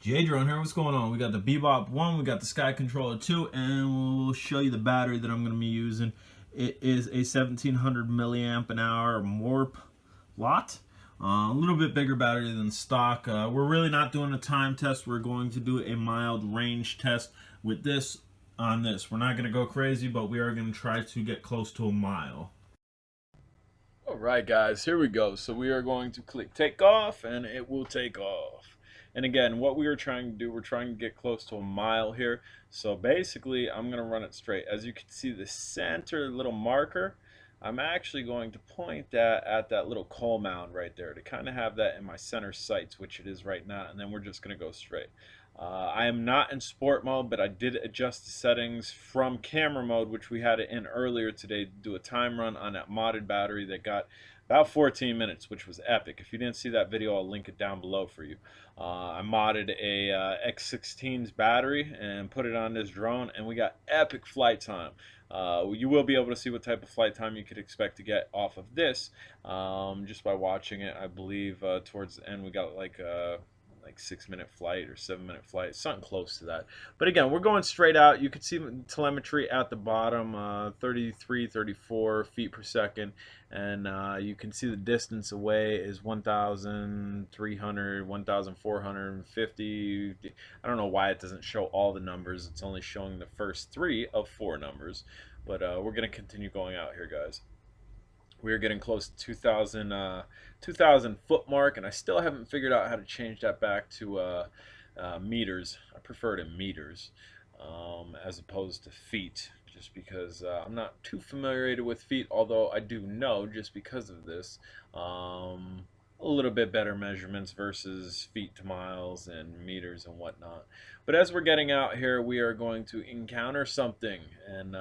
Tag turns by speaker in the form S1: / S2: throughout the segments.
S1: J Drone here. What's going on? We got the Bebop 1, we got the Skycontroller 2, and we'll show you the battery that I'm going to be using. It is a 1700 milliamp an hour Morpilot. A little bit bigger battery than stock. We're really not doing a time test. We're going to do a mild range test with this on this. We're not going to go crazy, but we are going to try to get close to a mile.
S2: Alright guys, here we go. So we are going to click take off and it will take off. And again, what we are trying to do, we're trying to get close to a mile here. So basically, I'm going to run it straight. As you can see, the center little marker, I'm actually going to point that at that little coal mound right there to kind of have that in my center sights, which it is right now, and then we're just going to go straight. I am not in sport mode, but I did adjust the settings from camera mode, which we had it in earlier today, to do a time run on that modded battery that got about 14 minutes, which was epic. If you didn't see that video, I'll link it down below for you. I modded a X16's battery and put it on this drone, and we got epic flight time. You will be able to see what type of flight time you could expect to get off of this just by watching it. I believe towards the end we got like 6-minute flight or 7-minute flight, something close to that. But again, we're going straight out. You can see telemetry at the bottom, 33, 34 feet per second, and you can see the distance away is 1,300, 1,450. I don't know why it doesn't show all the numbers. It's only showing the first 3 of 4 numbers. But we're going to continue going out here, guys. We are getting close to 2,000 foot mark, and I still haven't figured out how to change that back to meters. I prefer it in meters as opposed to feet, just because I'm not too familiar with feet, although I do know, just because of this, a little bit better measurements versus feet to miles and meters and whatnot. But as we're getting out here, we are going to encounter something, and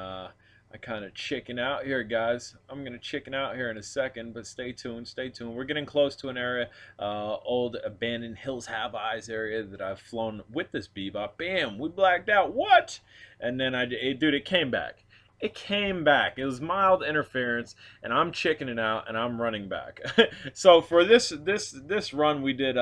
S2: I kind of chicken out here, guys. I'm going to chicken out here in a second, but stay tuned, stay tuned. We're getting close to an area, old abandoned Hills Have Eyes area that I've flown with this Bebop. Bam, we blacked out. What? And then dude, it came back. It came back. It was mild interference, and I'm chickening out, and I'm running back. So for this run, we did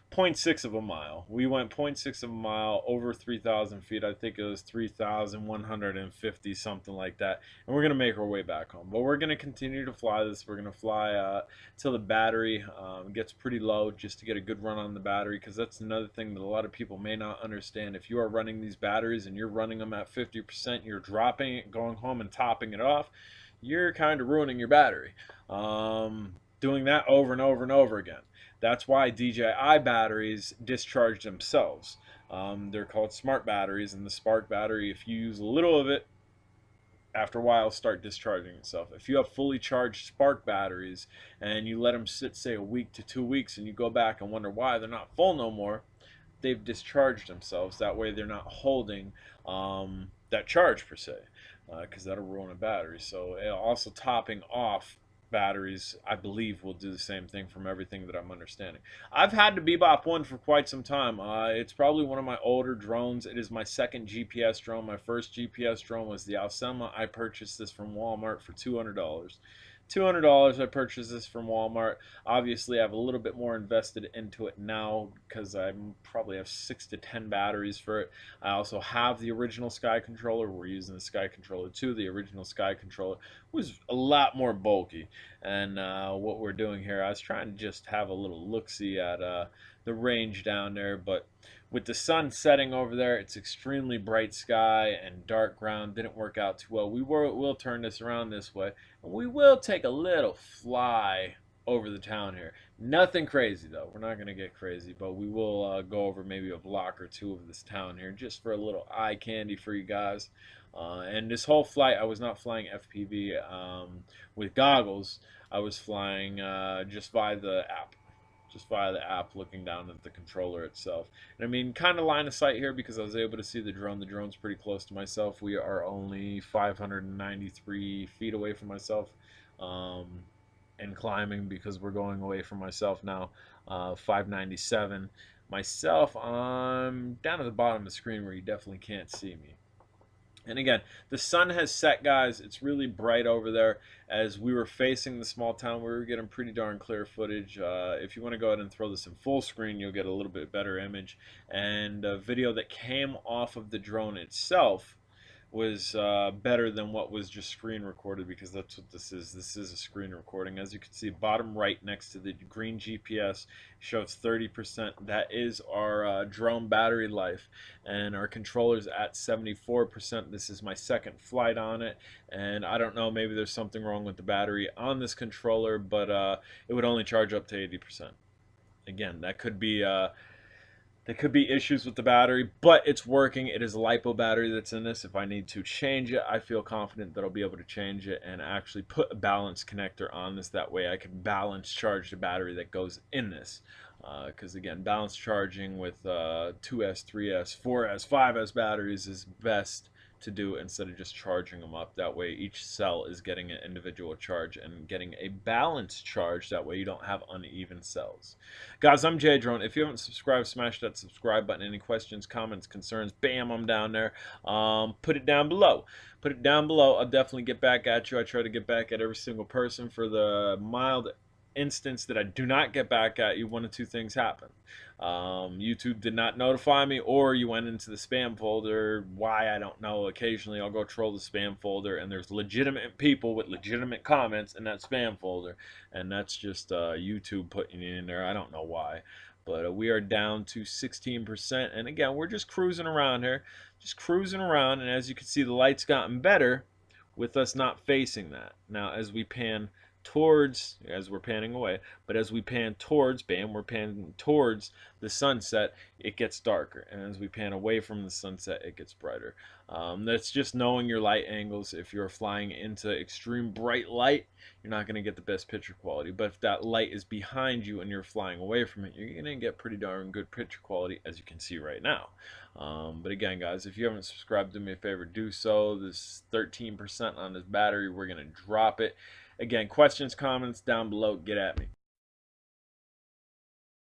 S2: 0.6 of a mile. We went 0.6 of a mile over 3,000 feet. I think it was 3,150, something like that. And we're going to make our way back home. But we're going to continue to fly this. We're going to fly till the battery gets pretty low, just to get a good run on the battery, because that's another thing that a lot of people may not understand. If you are running these batteries and you're running them at 50%, you're dropping it, going home and topping it off, you're kind of ruining your battery. Doing that over and over and over again. That's why DJI batteries discharge themselves. They're called smart batteries, and the spark battery, if you use a little of it, after a while start discharging itself. If you have fully charged spark batteries and you let them sit, say, a week to 2 weeks, and you go back and wonder why they're not full no more, they've discharged themselves. That way they're not holding that charge per se, because that'll ruin a battery. So also topping off batteries, I believe, will do the same thing from everything that I'm understanding. I've had the Bebop 1 for quite some time. It's probably one of my older drones. It is my second GPS drone. My first GPS drone was the Alcema. I purchased this from Walmart for $200. $200. I purchased this from Walmart. Obviously, I have a little bit more invested into it now because I probably have 6 to 10 batteries for it. I also have the original Skycontroller. We're using the Skycontroller 2. The original Skycontroller was a lot more bulky. And what we're doing here, I was trying to just have a little look-see at the range down there, but with the sun setting over there, it's extremely bright sky and dark ground. Didn't work out too well. We'll turn this around this way, and we will take a little fly over the town here. Nothing crazy though. We're not going to get crazy, but we will go over maybe a block or 2 of this town here, just for a little eye candy for you guys. And this whole flight, I was not flying FPV with goggles. I was flying just via the app. Just via the app, looking down at the controller itself. And I mean, kind of line of sight here, because I was able to see the drone. The drone's pretty close to myself. We are only 593 feet away from myself, and climbing, because we're going away from myself now. 597. Myself, I'm down at the bottom of the screen where you definitely can't see me. And again, the sun has set, guys. It's really bright over there. As we were facing the small town, we were getting pretty darn clear footage. If you want to go ahead and throw this in full screen, you'll get a little bit better image. And a video that came off of the drone itself was better than what was just screen recorded, because that's what this is. This is a screen recording. As you can see, bottom right next to the green GPS shows 30%. That is our drone battery life, and our controller's at 74%. This is my second flight on it, and I don't know, maybe there's something wrong with the battery on this controller, but it would only charge up to 80%. Again, that could be there could be issues with the battery, but it's working. It is a LiPo battery that's in this. If I need to change it, I feel confident that I'll be able to change it and actually put a balance connector on this. That way I can balance charge the battery that goes in this. Because again, balance charging with 2S, 3S, 4S, 5S batteries is best to do instead of just charging them up. That way each cell is getting an individual charge and getting a balanced charge. That way you don't have uneven cells. Guys, I'm J-Drone. If you haven't subscribed, smash that subscribe button. Any questions, comments, concerns, bam, I'm down there. Put it down below. Put it down below. I'll definitely get back at you. I try to get back at every single person. For the mild instance that I do not get back at you, one of two things happen. YouTube did not notify me, or you went into the spam folder. Why, I don't know. Occasionally I'll go troll the spam folder, and there's legitimate people with legitimate comments in that spam folder, and that's just YouTube putting it in there. I don't know why, but we are down to 16%, and again, we're just cruising around here, just cruising around, and as you can see, the light's gotten better with us not facing that. Now as we pan towards, as we're panning away, but as we pan towards, bam, we're panning towards the sunset, it gets darker, and as we pan away from the sunset, it gets brighter. That's just knowing your light angles. If you're flying into extreme bright light, you're not going to get the best picture quality, but if that light is behind you and you're flying away from it, you're going to get pretty darn good picture quality, as you can see right now. But again, guys, if you haven't subscribed, do me a favor, do so. This 13% on this battery, we're going to drop it. Again, questions, comments down below. Get at me.